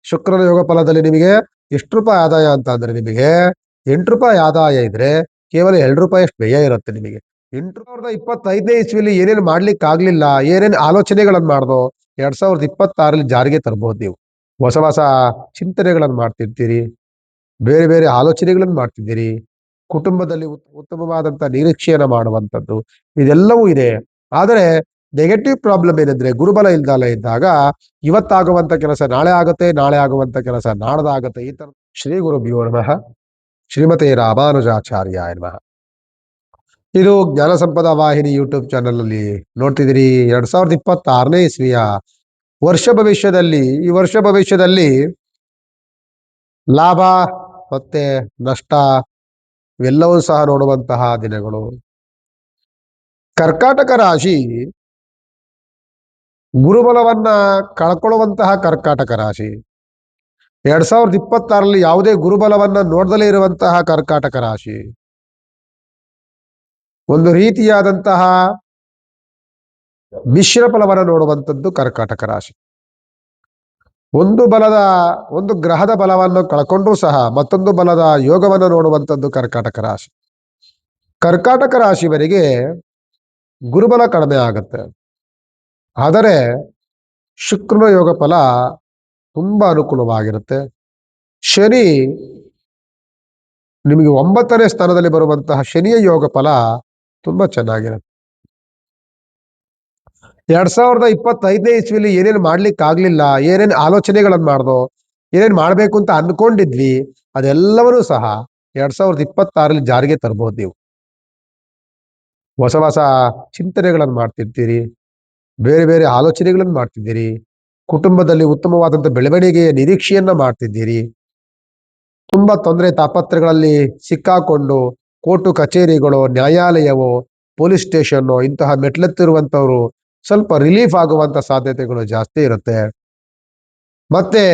ಶುಕ್ರನ ಯೋಗ ಫಲದಲ್ಲಿ ನಿಮಗೆ ಎಷ್ಟು ರೂಪಾಯಿ ಆದಾಯ ಅಂತ ಅಂದ್ರೆ ನಿಮಗೆ 8 ರೂಪಾಯಿ ಆದಾಯ ಇದ್ರೆ ಕೇವಲ 2 ರೂಪಾಯಿ ಅಷ್ಟು ವ್ಯಯ ಇರುತ್ತೆ ನಿಮಗೆ. 2025ನೇ ಇಸ್ವಿಲಿ ಏನೇನು ಮಾಡ್ಲಿಕ್ಕೆ ಆಗ್ಲಿಲ್ಲ, ಏನೇನು ಆಲೋಚನೆಗಳನ್ನು ಮಾಡ್ದೋ 2026ರಲ್ಲಿ ಜಾರಿಗೆ ತರಬಹುದು. ನೀವು ಹೊಸ ಹೊಸ ಚಿಂತನೆಗಳನ್ನು ಮಾಡ್ತಿರ್ತೀರಿ, ಬೇರೆ ಬೇರೆ ಆಲೋಚನೆಗಳನ್ನು ಮಾಡ್ತಿದ್ದೀರಿ, ಕುಟುಂಬದಲ್ಲಿ ಉತ್ತಮವಾದಂತ ನಿರೀಕ್ಷೆಯನ್ನು ಮಾಡುವಂಥದ್ದು ಇದೆಲ್ಲವೂ ಇದೆ. ಆದರೆ ನೆಗೆಟಿವ್ ಪ್ರಾಬ್ಲಮ್ ಏನಂದ್ರೆ ಗುರುಬಲ ಇಲ್ದಲ್ಲ ಇದ್ದಾಗ ಇವತ್ತಾಗುವಂತ ಕೆಲಸ ನಾಳೆ ಆಗುತ್ತೆ, ನಾಳೆ ಆಗುವಂತ ಕೆಲಸ ನಾಡ್ದಾಗುತ್ತೆ. ಈ ತರ ಶ್ರೀ ಗುರುಭ್ಯೋ ನಮಃ. ಶ್ರೀಮತಿ ರಾಮಾನುಜಾಚಾರ್ಯ ನಮಃ. ಇದು ಜ್ಞಾನ ಸಂಪದ ವಾಹಿನಿ ಯೂಟ್ಯೂಬ್ ಚಾನೆಲ್ ಅಲ್ಲಿ ನೋಡ್ತಿದ್ದೀರಿ. 2026ನೇ ಇಸ್ವಿಯ ಈ ವರ್ಷ ಭವಿಷ್ಯದಲ್ಲಿ ಲಾಭ ಮತ್ತೆ ನಷ್ಟ ಇವೆಲ್ಲವೂ ಸಹ ನೋಡುವಂತಹ ದಿನಗಳು. ಕರ್ಕಾಟಕ ರಾಶಿ ಗುರುಬಲವನ್ನ ಕಳ್ಕೊಳ್ಳುವಂತಹ ಕರ್ಕಾಟಕ ರಾಶಿ. 2026ರಲ್ಲಿ ಯಾವುದೇ ಗುರುಬಲವನ್ನ ನೋಡ್ದಲೇ ಇರುವಂತಹ ಕರ್ಕಾಟಕ ರಾಶಿ. ಒಂದು ರೀತಿಯಾದಂತಹ ಮಿಶ್ರ ಫಲವನ್ನು ನೋಡುವಂಥದ್ದು ಕರ್ಕಾಟಕ ರಾಶಿ. ಒಂದು ಗ್ರಹದ ಬಲವನ್ನು ಕಳ್ಕೊಂಡ್ರೂ ಸಹ ಮತ್ತೊಂದು ಬಲದ ಯೋಗವನ್ನು ನೋಡುವಂಥದ್ದು ಕರ್ಕಾಟಕ ರಾಶಿ. ಕರ್ಕಾಟಕ ರಾಶಿಯವರಿಗೆ ಗುರುಬಲ ಕಡಿಮೆ ಆಗುತ್ತೆ, ಆದರೆ ಶುಕ್ರನ ಯೋಗ ಫಲ ತುಂಬಾ ಅನುಕೂಲವಾಗಿರುತ್ತೆ. ಶನಿ ನಿಮಗೆ 9ನೇ ಸ್ಥಾನದಲ್ಲಿ ಬರುವಂತಹ ಶನಿಯ ಯೋಗ ಫಲ ತುಂಬಾ ಚೆನ್ನಾಗಿರುತ್ತೆ. 2025ನೇ ಇಸ್ವಿಲಿ ಏನೇನು ಮಾಡ್ಲಿಕ್ಕೆ ಆಗ್ಲಿಲ್ಲ, ಏನೇನು ಆಲೋಚನೆಗಳನ್ನು ಮಾಡ್ದೋ, ಏನೇನು ಮಾಡ್ಬೇಕು ಅಂತ ಅನ್ಕೊಂಡಿದ್ವಿ ಅದೆಲ್ಲವನ್ನೂ ಸಹ 2026ರಲ್ಲಿ ಜಾರಿಗೆ ತರಬಹುದು. ನೀವು ಹೊಸ ಹೊಸ ಚಿಂತನೆಗಳನ್ನು ಮಾಡ್ತಿರ್ತೀರಿ, ಬೇರೆ ಬೇರೆ ಆಲೋಚನೆಗಳನ್ನು ಮಾಡ್ತಿದ್ದೀರಿ, ಕುಟುಂಬದಲ್ಲಿ ಉತ್ತಮವಾದಂಥ ಬೆಳವಣಿಗೆಯ ನಿರೀಕ್ಷೆಯನ್ನ ಮಾಡ್ತಿದ್ದೀರಿ. ತುಂಬಾ ತೊಂದರೆ ತಾಪತ್ರಗಳಲ್ಲಿ ಸಿಕ್ಕಾಕೊಂಡು ಕೋರ್ಟು ಕಚೇರಿಗಳು, ನ್ಯಾಯಾಲಯವೋ, ಪೊಲೀಸ್ ಸ್ಟೇಷನ್ನು ಇಂತಹ ಮೆಟ್ಲೆತ್ತಿರುವಂತವರು ಸ್ವಲ್ಪ ರಿಲೀಫ್ ಆಗುವಂತ ಸಾಧ್ಯತೆಗಳು ಜಾಸ್ತಿ ಇರುತ್ತೆ. ಮತ್ತೆ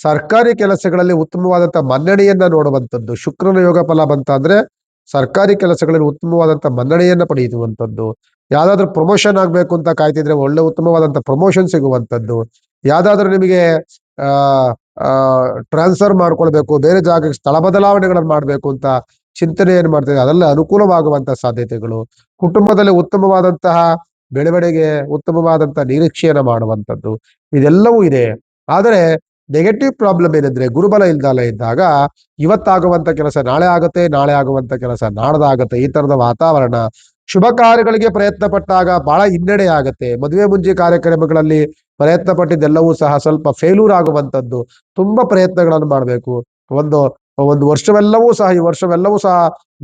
ಸರ್ಕಾರಿ ಕೆಲಸಗಳಲ್ಲಿ ಉತ್ತಮವಾದಂತ ಮನ್ನಣೆಯನ್ನ ನೋಡುವಂಥದ್ದು. ಶುಕ್ರನ ಯೋಗ ಫಲ ಬಂತ ಅಂದ್ರೆ ಸರ್ಕಾರಿ ಕೆಲಸಗಳಲ್ಲಿ ಉತ್ತಮವಾದಂತ ಮನ್ನಣೆಯನ್ನ ಪಡೆಯುವಂಥದ್ದು. ಯಾವ್ದಾದ್ರು ಪ್ರಮೋಷನ್ ಆಗ್ಬೇಕು ಅಂತ ಕಾಯ್ತಿದ್ರೆ ಒಳ್ಳೆ ಉತ್ತಮವಾದಂತ ಪ್ರಮೋಷನ್ ಸಿಗುವಂಥದ್ದು. ಯಾವ್ದಾದ್ರು ನಿಮಗೆ ಟ್ರಾನ್ಸ್ಫರ್ ಮಾಡ್ಕೊಳ್ಬೇಕು, ಬೇರೆ ಜಾಗಕ್ಕೆ ಸ್ಥಳ ಬದಲಾವಣೆಗಳನ್ನು ಮಾಡ್ಬೇಕು ಅಂತ ಚಿಂತನೆ ಏನ್ ಮಾಡ್ತಿದೆ ಅದೆಲ್ಲ ಅನುಕೂಲವಾಗುವಂತ ಸಾಧ್ಯತೆಗಳು. ಕುಟುಂಬದಲ್ಲಿ ಉತ್ತಮವಾದಂತಹ ಬೆಳವಣಿಗೆ, ಉತ್ತಮವಾದಂತಹ ನಿರೀಕ್ಷೆಯನ್ನ ಮಾಡುವಂಥದ್ದು ಇದೆಲ್ಲವೂ ಇದೆ. ಆದರೆ ನೆಗೆಟಿವ್ ಪ್ರಾಬ್ಲಮ್ ಏನಂದ್ರೆ ಗುರುಬಲ ಇಲ್ದಲ್ಲ ಇದ್ದಾಗ ಇವತ್ತಾಗುವಂತ ಕೆಲಸ ನಾಳೆ ಆಗುತ್ತೆ, ನಾಳೆ ಆಗುವಂತ ಕೆಲಸ ನಾಡ್ದಾಗುತ್ತೆ. ಈ ತರದ ವಾತಾವರಣ. ಶುಭ ಕಾರ್ಯಗಳಿಗೆ ಪ್ರಯತ್ನ ಪಟ್ಟಾಗ ಬಹಳ ಹಿನ್ನಡೆ ಆಗುತ್ತೆ. ಮದುವೆ ಮುಂಜಿ ಕಾರ್ಯಕ್ರಮಗಳಲ್ಲಿ ಪ್ರಯತ್ನ ಪಟ್ಟಿದ್ದೆಲ್ಲವೂ ಸಹ ಸ್ವಲ್ಪ ಫೇಲ್ಯೂರ್ ಆಗುವಂಥದ್ದು. ತುಂಬಾ ಪ್ರಯತ್ನಗಳನ್ನು ಮಾಡಬೇಕು. ಒಂದು ಒಂದು ಈ ವರ್ಷವೆಲ್ಲವೂ ಸಹ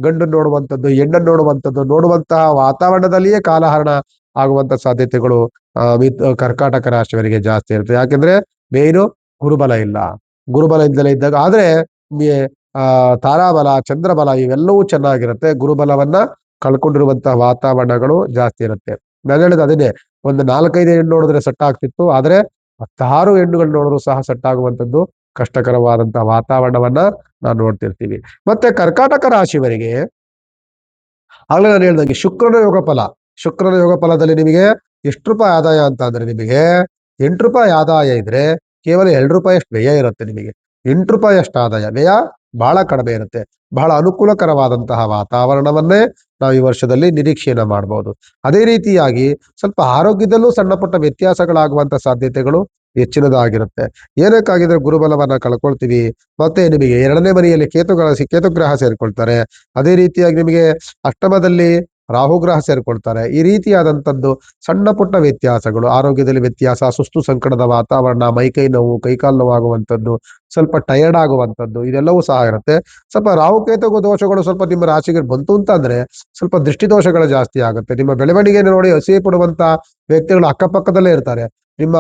ಗಂಡು ನೋಡುವಂಥದ್ದು, ಹೆಣ್ಣನ್ನು ನೋಡುವಂತಹ ವಾತಾವರಣದಲ್ಲಿಯೇ ಕಾಲಹರಣ ಆಗುವಂತ ಸಾಧ್ಯತೆಗಳು ಕರ್ಕಾಟಕ ರಾಶಿಯವರಿಗೆ ಜಾಸ್ತಿ ಇರುತ್ತೆ. ಯಾಕೆಂದ್ರೆ ಮೇನು ಗುರುಬಲ ಇಲ್ಲ. ಗುರುಬಲ ಇದ್ದಲೇ ಇದ್ದಾಗ ಆದ್ರೆ ತಾರಾಬಲ, ಚಂದ್ರಬಲ ಇವೆಲ್ಲವೂ ಚೆನ್ನಾಗಿರುತ್ತೆ. ಗುರುಬಲವನ್ನ ಕಳ್ಕೊಂಡಿರುವಂತಹ ವಾತಾವರಣಗಳು ಜಾಸ್ತಿ ಇರುತ್ತೆ. ನಾನು ಹೇಳಿದ ಅದೇನೆ, ಒಂದು 4-5 ಹೆಣ್ಣು ನೋಡಿದ್ರೆ ಸೆಟ್ ಆಗ್ತಿತ್ತು, ಆದ್ರೆ 16 ಹೆಣ್ಣುಗಳು ನೋಡಿದ್ರು ಸಹ ಸೆಟ್ ಆಗುವಂಥದ್ದು ಕಷ್ಟಕರವಾದಂತಹ ವಾತಾವರಣವನ್ನ ನಾವು ನೋಡ್ತಿರ್ತೀವಿ. ಮತ್ತೆ ಕರ್ಕಾಟಕ ರಾಶಿಯವರಿಗೆ ಆಗ್ಲೇ ನಾನು ಹೇಳ್ದಂಗೆ ಶುಕ್ರನ ಯೋಗ ಫಲದಲ್ಲಿ ನಿಮಗೆ ಎಷ್ಟು ರೂಪಾಯಿ ಆದಾಯ ಅಂತ ಅಂದ್ರೆ ನಿಮಗೆ 8 ರೂಪಾಯಿ ಆದಾಯ ಇದ್ರೆ ಕೇವಲ 2 ರೂಪಾಯಿ ಅಷ್ಟು ವ್ಯಯ ಇರುತ್ತೆ. ನಿಮಗೆ 8 ರೂಪಾಯಿ ಅಷ್ಟು ಆದಾಯ, ವ್ಯಯ ಬಹಳ ಕಡಿಮೆ ಇರುತ್ತೆ. ಬಹಳ ಅನುಕೂಲಕರವಾದಂತಹ ವಾತಾವರಣವನ್ನೇ ನಾವು ಈ ವರ್ಷದಲ್ಲಿ ನಿರೀಕ್ಷೆಯನ್ನ ಮಾಡಬಹುದು. ಅದೇ ರೀತಿಯಾಗಿ ಸ್ವಲ್ಪ ಆರೋಗ್ಯದಲ್ಲೂ ಸಣ್ಣ ಪುಟ್ಟ ವ್ಯತ್ಯಾಸಗಳಾಗುವಂತ ಸಾಧ್ಯತೆಗಳು ಹೆಚ್ಚಿನದಾಗಿರುತ್ತೆ. ಏನಕ್ಕಾಗಿದ್ರೆ ಗುರುಬಲವನ್ನ ಕಳ್ಕೊಳ್ತೀವಿ. ಮತ್ತೆ ನಿಮಗೆ 2ನೇ ಮನೆಯಲ್ಲಿ ಕೇತುಗ್ರಹ ಸೇರ್ಕೊಳ್ತಾರೆ. ಅದೇ ರೀತಿಯಾಗಿ ನಿಮಗೆ ಅಷ್ಟಮದಲ್ಲಿ ರಾಹುಗ್ರಹ ಸೇರ್ಕೊಳ್ತಾರೆ. ಈ ರೀತಿಯಾದಂಥದ್ದು ಸಣ್ಣ ಪುಟ್ಟ ವ್ಯತ್ಯಾಸಗಳು, ಆರೋಗ್ಯದಲ್ಲಿ ವ್ಯತ್ಯಾಸ, ಸುಸ್ತು ಸಂಕಟದ ವಾತಾವರಣ, ಮೈಕೈ ನೋವು, ಕೈಕಾಲು ನೋವಾಗುವಂಥದ್ದು, ಸ್ವಲ್ಪ ಟಯರ್ಡ್ ಆಗುವಂಥದ್ದು ಇದೆಲ್ಲವೂ ಸಹ ಇರುತ್ತೆ. ಸ್ವಲ್ಪ ರಾಹುಕೇತು ದೋಷಗಳು ಸ್ವಲ್ಪ ನಿಮ್ಮ ರಾಶಿಗೆ ಬಂತು ಅಂತ ಅಂದ್ರೆ ಸ್ವಲ್ಪ ದೃಷ್ಟಿ ದೋಷಗಳು ಜಾಸ್ತಿ ಆಗುತ್ತೆ. ನಿಮ್ಮ ಬೆಳವಣಿಗೆಯನ್ನು ನೋಡಿ ಅಸೂಯೆ ಪಡುವಂತ ವ್ಯಕ್ತಿಗಳು ಅಕ್ಕಪಕ್ಕದಲ್ಲೇ ಇರ್ತಾರೆ. ನಿಮ್ಮ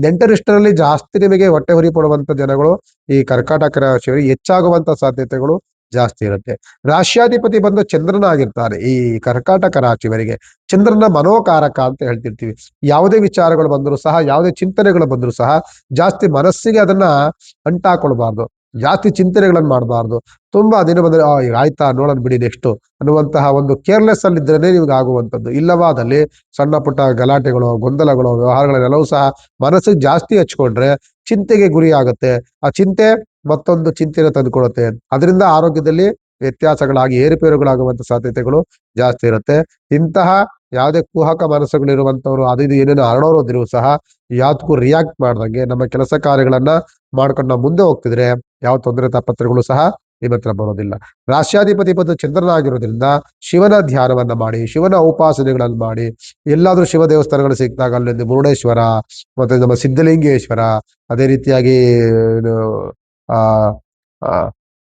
ನೆಂಟರಿಷ್ಟರಲ್ಲಿ ಜಾಸ್ತಿ ನಿಮಗೆ ಹೊಟ್ಟೆ ಹೊರಿ ಪಡುವಂತ ಜನಗಳು ಈ ಕರ್ಕಾಟಕ ರಾಶಿಯವರಿಗೆ ಹೆಚ್ಚಾಗುವಂತ ಸಾಧ್ಯತೆಗಳು ಜಾಸ್ತಿ ಇರುತ್ತೆ. ರಾಶ್ಯಾಧಿಪತಿ ಬಂದು ಚಂದ್ರನಾಗಿರ್ತಾರೆ. ಈ ಕರ್ಕಾಟಕ ರಾಶಿಯವರಿಗೆ ಚಂದ್ರನ ಮನೋಕಾರಕ ಅಂತ ಹೇಳ್ತಿರ್ತೀವಿ. ಯಾವುದೇ ವಿಚಾರಗಳು ಬಂದರೂ ಸಹ, ಯಾವುದೇ ಚಿಂತನೆಗಳು ಬಂದರೂ ಸಹ ಜಾಸ್ತಿ ಮನಸ್ಸಿಗೆ ಅದನ್ನ ಅಂಟಾಕೊಳ್ಬಾರ್ದು. ಜಾಸ್ತಿ ಚಿಂತನೆಗಳನ್ನು ಮಾಡಬಾರ್ದು. ತುಂಬಾ ದಿನ ಬಂದ್ರೆ ಈಗ ಆಯ್ತಾ ನೋಡೋಣ ಬಿಡಿ ನೆಕ್ಸ್ಟ್ ಅನ್ನುವಂತಹ ಒಂದು ಕೇರ್ಲೆಸ್ ಅಲ್ಲಿ ಇದ್ರೇನೆ ನಿಮ್ಗೆ ಆಗುವಂಥದ್ದು. ಇಲ್ಲವಾದಲ್ಲಿ ಸಣ್ಣ ಪುಟ್ಟ ಗಲಾಟೆಗಳು, ಗೊಂದಲಗಳು, ವ್ಯವಹಾರಗಳನ್ನೆಲ್ಲವೂ ಸಹ ಮನಸ್ಸಿಗೆ ಜಾಸ್ತಿ ಹಚ್ಕೊಂಡ್ರೆ ಚಿಂತೆಗೆ ಗುರಿ ಆಗುತ್ತೆ. ಆ ಚಿಂತೆ ಮತ್ತೊಂದು ಚಿಂತೆಯನ್ನು ತಂದುಕೊಡುತ್ತೆ. ಅದರಿಂದ ಆರೋಗ್ಯದಲ್ಲಿ ವ್ಯತ್ಯಾಸಗಳಾಗಿ ಏರುಪೇರುಗಳಾಗುವಂತ ಸಾಧ್ಯತೆಗಳು ಜಾಸ್ತಿ ಇರುತ್ತೆ. ಇಂತಹ ಯಾವುದೇ ಕುಹಕ ಮನಸ್ಸುಗಳು ಇರುವಂತವ್ರು ಅದು ಇದು ಏನೇನು ಹರಡೋರಿದ್ರು ಸಹ ಯಾವ್ದಕ್ಕೂ ರಿಯಾಕ್ಟ್ ಮಾಡ್ದಂಗೆ ನಮ್ಮ ಕೆಲಸ ಕಾರ್ಯಗಳನ್ನ ಮಾಡ್ಕೊಂಡು ನಾವು ಮುಂದೆ ಹೋಗ್ತಿದ್ರೆ ಯಾವ ತೊಂದರೆ ತಾಪತ್ರಗಳು ಸಹ ನಿಮ್ಮ ಹತ್ರ ಬರೋದಿಲ್ಲ. ರಾಷ್ಟ್ರಾಧಿಪತಿ ಪದ ಚಂದ್ರನಾಗಿರೋದ್ರಿಂದ ಶಿವನ ಧ್ಯಾನವನ್ನ ಮಾಡಿ, ಶಿವನ ಉಪಾಸನೆಗಳನ್ನು ಮಾಡಿ, ಎಲ್ಲಾದ್ರೂ ಶಿವ ದೇವಸ್ಥಾನಗಳು ಸಿಕ್ಕಿದಾಗ ಅಲ್ಲಿಂದ ಮುರುಡೇಶ್ವರ, ಮತ್ತೆ ನಮ್ಮ ಸಿದ್ಧಲಿಂಗೇಶ್ವರ, ಅದೇ ರೀತಿಯಾಗಿ ಏನು ಆ ಆ,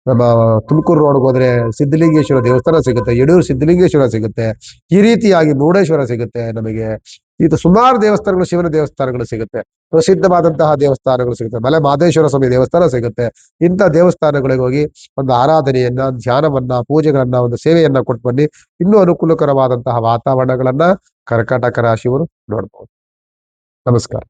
ನಮ್ಮ ತುಮಕೂರು ರೋಡ್ಗೆ ಹೋದ್ರೆ ಸಿದ್ಧಲಿಂಗೇಶ್ವರ ದೇವಸ್ಥಾನ ಸಿಗುತ್ತೆ, ಯಡೂರು ಸಿದ್ಧಲಿಂಗೇಶ್ವರ ಸಿಗುತ್ತೆ, ಈ ರೀತಿಯಾಗಿ ಮುರುಡೇಶ್ವರ ಸಿಗುತ್ತೆ. ನಮಗೆ ಇದು ಸುಮಾರು ದೇವಸ್ಥಾನಗಳು, ಶಿವನ ದೇವಸ್ಥಾನಗಳು ಸಿಗುತ್ತೆ, ಪ್ರಸಿದ್ಧವಾದಂತಹ ದೇವಸ್ಥಾನಗಳು ಸಿಗುತ್ತೆ, ಮಲೆ ಮಹದೇಶ್ವರ ಸ್ವಾಮಿ ದೇವಸ್ಥಾನ ಸಿಗುತ್ತೆ. ಇಂಥ ದೇವಸ್ಥಾನಗಳಿಗೆ ಹೋಗಿ ಒಂದು ಆರಾಧನೆಯನ್ನ, ಧ್ಯಾನವನ್ನ, ಪೂಜೆಗಳನ್ನ, ಒಂದು ಸೇವೆಯನ್ನ ಕೊಟ್ಟು ಬನ್ನಿ. ಇನ್ನೂ ಅನುಕೂಲಕರವಾದಂತಹ ವಾತಾವರಣಗಳನ್ನ ಕರ್ಕಾಟಕ ರಾಶಿಯವರು ನೋಡ್ಬಹುದು. ನಮಸ್ಕಾರ.